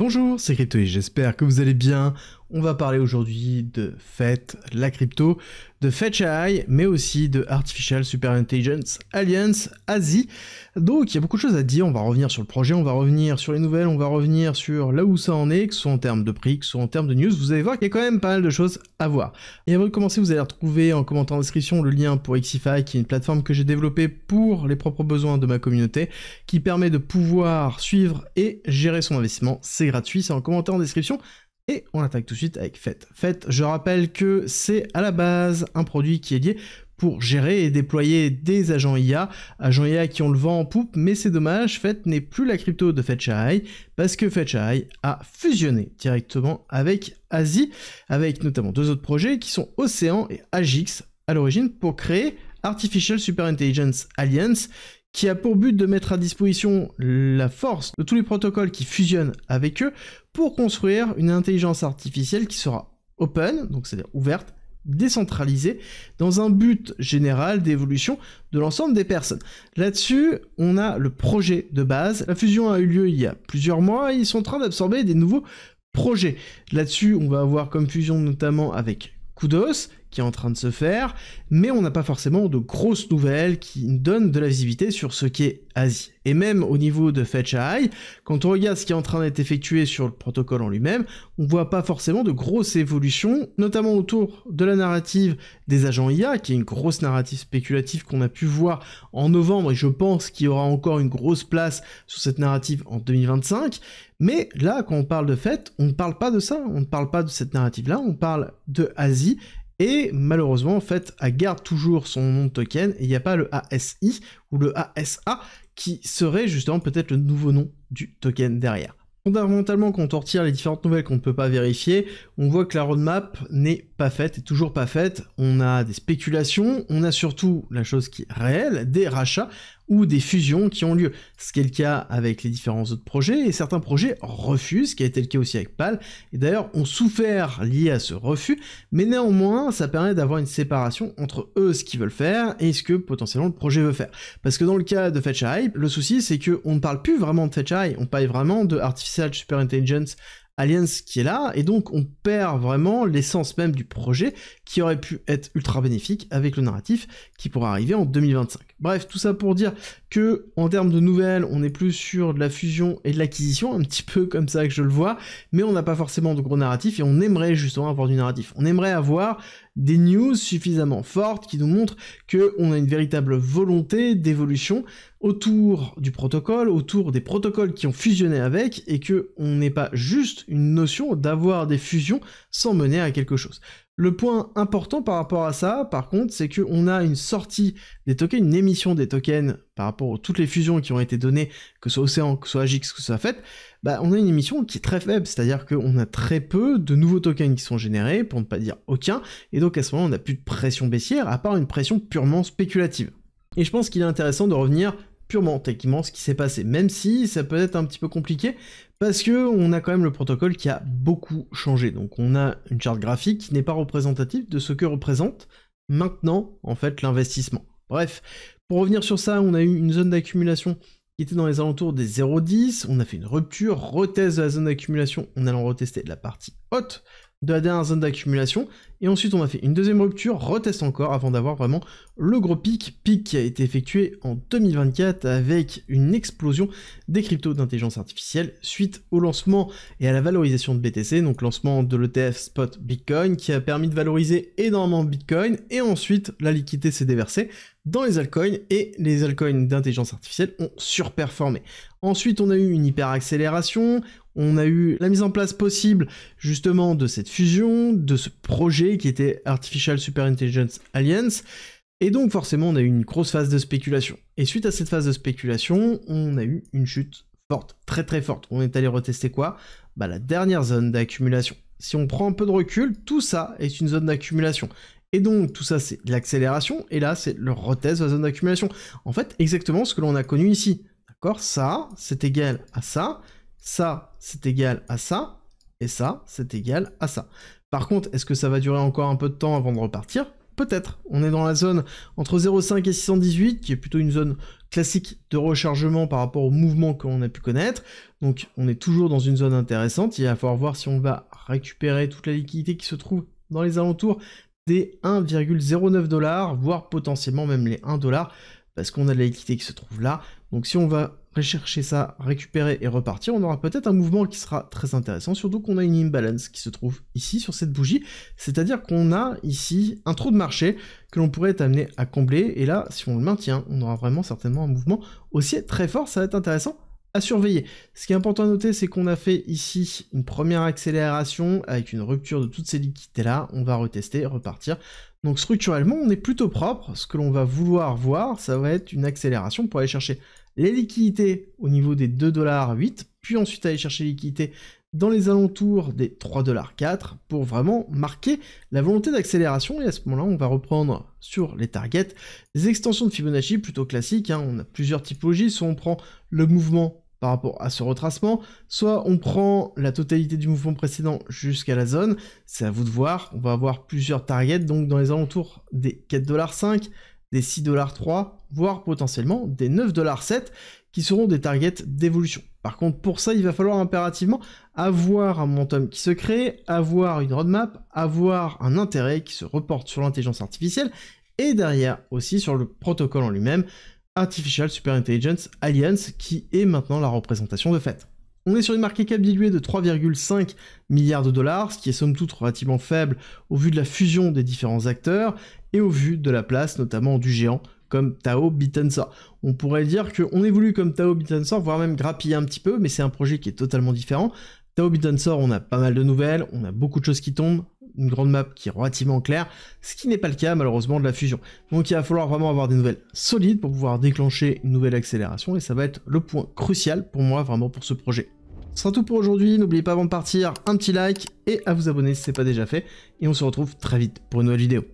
Bonjour, c'est Crypto et j'espère que vous allez bien. On va parler aujourd'hui de FET, la crypto, de FetchAI, mais aussi de Artificial Super Intelligence Alliance, ASI. Donc il y a beaucoup de choses à dire, on va revenir sur le projet, on va revenir sur les nouvelles, on va revenir sur là où ça en est, que ce soit en termes de prix, que ce soit en termes de news. Vous allez voir qu'il y a quand même pas mal de choses à voir. Et avant de commencer, vous allez retrouver en commentaire en description le lien pour Xify, qui est une plateforme que j'ai développée pour les propres besoins de ma communauté, qui permet de pouvoir suivre et gérer son investissement. C'est gratuit, c'est en commentaire en description. Et on attaque tout de suite avec FET. FET, je rappelle que c'est à la base un produit qui est lié pour gérer et déployer des agents IA qui ont le vent en poupe, mais c'est dommage, FET n'est plus la crypto de FetchAI, parce que FetchAI a fusionné directement avec ASI, avec notamment deux autres projets qui sont Océan et Agix à l'origine pour créer Artificial Super Intelligence Alliance, qui a pour but de mettre à disposition la force de tous les protocoles qui fusionnent avec eux pour construire une intelligence artificielle qui sera open, donc c'est-à-dire ouverte, décentralisée, dans un but général d'évolution de l'ensemble des personnes. Là-dessus, on a le projet de base. La fusion a eu lieu il y a plusieurs mois et ils sont en train d'absorber des nouveaux projets. Là-dessus, on va avoir comme fusion notamment avec Kudos, qui est en train de se faire, mais on n'a pas forcément de grosses nouvelles qui donnent de la visibilité sur ce qu'est ASI. Et même au niveau de FetchAI, quand on regarde ce qui est en train d'être effectué sur le protocole en lui-même, on voit pas forcément de grosses évolutions, notamment autour de la narrative des agents IA, qui est une grosse narrative spéculative qu'on a pu voir en novembre, et je pense qu'il y aura encore une grosse place sur cette narrative en 2025. Mais là, quand on parle de FET, on ne parle pas de ça, on ne parle pas de cette narrative-là, on parle de ASI. Et malheureusement, en fait, elle garde toujours son nom de token, et il n'y a pas le ASI ou le ASA, qui serait justement peut-être le nouveau nom du token derrière. Fondamentalement, quand on retire les différentes nouvelles qu'on ne peut pas vérifier, on voit que la roadmap n'est pas faite, et toujours pas faite. On a des spéculations, on a surtout la chose qui est réelle, des rachats ou des fusions qui ont lieu. Ce qui est le cas avec les différents autres projets, et certains projets refusent, ce qui a été le cas aussi avec PAL, et d'ailleurs ont souffert lié à ce refus, mais néanmoins, ça permet d'avoir une séparation entre eux, ce qu'ils veulent faire, et ce que potentiellement le projet veut faire. Parce que dans le cas de FetchAI, le souci c'est qu'on ne parle plus vraiment de FetchAI, on parle vraiment de Artificial Super Intelligence Alliance qui est là, et donc on perd vraiment l'essence même du projet qui aurait pu être ultra bénéfique avec le narratif qui pourra arriver en 2025. Bref, tout ça pour dire que en termes de nouvelles, on est plus sur de la fusion et de l'acquisition, un petit peu comme ça que je le vois, mais on n'a pas forcément de gros narratifs et on aimerait justement avoir du narratif. On aimerait avoir des news suffisamment fortes qui nous montrent qu'on a une véritable volonté d'évolution autour du protocole, autour des protocoles qui ont fusionné avec, et qu'on n'ait pas juste une notion d'avoir des fusions sans mener à quelque chose. Le point important par rapport à ça, par contre, c'est qu'on a une sortie des tokens, une émission des tokens par rapport à toutes les fusions qui ont été données, que ce soit Océan, que ce soit Agix, que ce soit FET, on a une émission qui est très faible, c'est-à-dire qu'on a très peu de nouveaux tokens qui sont générés, pour ne pas dire aucun, et donc à ce moment on n'a plus de pression baissière, à part une pression purement spéculative. Et je pense qu'il est intéressant de revenir purement techniquement ce qui s'est passé, même si ça peut être un petit peu compliqué, parce que on a quand même le protocole qui a beaucoup changé. Donc on a une charte graphique qui n'est pas représentative de ce que représente maintenant en fait l'investissement. Bref, pour revenir sur ça, on a eu une zone d'accumulation qui était dans les alentours des 0,10, on a fait une rupture, retest de la zone d'accumulation en allant retester la partie haute de la dernière zone d'accumulation, et ensuite on a fait une deuxième rupture, retest encore, avant d'avoir vraiment le gros pic qui a été effectué en 2024 avec une explosion des cryptos d'intelligence artificielle suite au lancement et à la valorisation de BTC, donc lancement de l'ETF Spot Bitcoin qui a permis de valoriser énormément Bitcoin, et ensuite la liquidité s'est déversée dans les altcoins, et les altcoins d'intelligence artificielle ont surperformé. Ensuite, on a eu une hyper accélération, on a eu la mise en place possible justement de cette fusion, de ce projet qui était Artificial Super Intelligence Alliance, et donc forcément on a eu une grosse phase de spéculation. Et suite à cette phase de spéculation, on a eu une chute forte, très très forte. On est allé retester quoi? La dernière zone d'accumulation. Si on prend un peu de recul, tout ça est une zone d'accumulation. Et donc tout ça c'est de l'accélération, et là c'est le retest de la zone d'accumulation. En fait, exactement ce que l'on a connu ici. D'accord? Ça, c'est égal à ça, ça, c'est égal à ça, et ça, c'est égal à ça. Par contre, est-ce que ça va durer encore un peu de temps avant de repartir? peut-être. On est dans la zone entre 0,5 et 618, qui est plutôt une zone classique de rechargement par rapport au mouvement qu'on a pu connaître. Donc on est toujours dans une zone intéressante. Il va falloir voir si on va récupérer toute la liquidité qui se trouve dans les alentours des 1,09 $, voire potentiellement même les 1 $, parce qu'on a de la liquidité qui se trouve là. Donc si on va rechercher ça, récupérer et repartir, on aura peut-être un mouvement qui sera très intéressant, surtout qu'on a une imbalance qui se trouve ici sur cette bougie, c'est-à-dire qu'on a ici un trou de marché que l'on pourrait être amené à combler, et là, si on le maintient, on aura vraiment certainement un mouvement aussi très fort, ça va être intéressant à surveiller. Ce qui est important à noter, c'est qu'on a fait ici une première accélération avec une rupture de toutes ces liquidités-là, on va retester, repartir. Donc structurellement, on est plutôt propre, ce que l'on va vouloir voir, ça va être une accélération pour aller chercher les liquidités au niveau des 2,08 $, puis ensuite aller chercher les liquidités dans les alentours des 3,04 $, pour vraiment marquer la volonté d'accélération, et à ce moment-là, on va reprendre sur les targets des extensions de Fibonacci plutôt classiques, hein. On a plusieurs typologies, soit on prend le mouvement par rapport à ce retracement, soit on prend la totalité du mouvement précédent jusqu'à la zone, c'est à vous de voir, on va avoir plusieurs targets, donc dans les alentours des 4,5 $, des 6,3 $, voire potentiellement des 9,7 $, qui seront des targets d'évolution. Par contre, pour ça, il va falloir impérativement avoir un momentum qui se crée, avoir une roadmap, avoir un intérêt qui se reporte sur l'intelligence artificielle, et derrière aussi sur le protocole en lui-même, Artificial Super Intelligence Alliance, qui est maintenant la représentation de fait. On est sur une market cap diluée de 3,5 milliards $, ce qui est somme toute relativement faible au vu de la fusion des différents acteurs, et au vu de la place notamment du géant comme Tao Bitensor. On pourrait dire qu'on évolue comme Tao Bitensor, voire même grappiller un petit peu, mais c'est un projet qui est totalement différent. Tao Bitensor, on a pas mal de nouvelles, on a beaucoup de choses qui tombent, une grande map qui est relativement claire, ce qui n'est pas le cas malheureusement de la fusion. Donc il va falloir vraiment avoir des nouvelles solides pour pouvoir déclencher une nouvelle accélération, et ça va être le point crucial pour moi vraiment pour ce projet. Ce sera tout pour aujourd'hui, n'oubliez pas avant de partir un petit like et à vous abonner si ce n'est pas déjà fait, et on se retrouve très vite pour une nouvelle vidéo.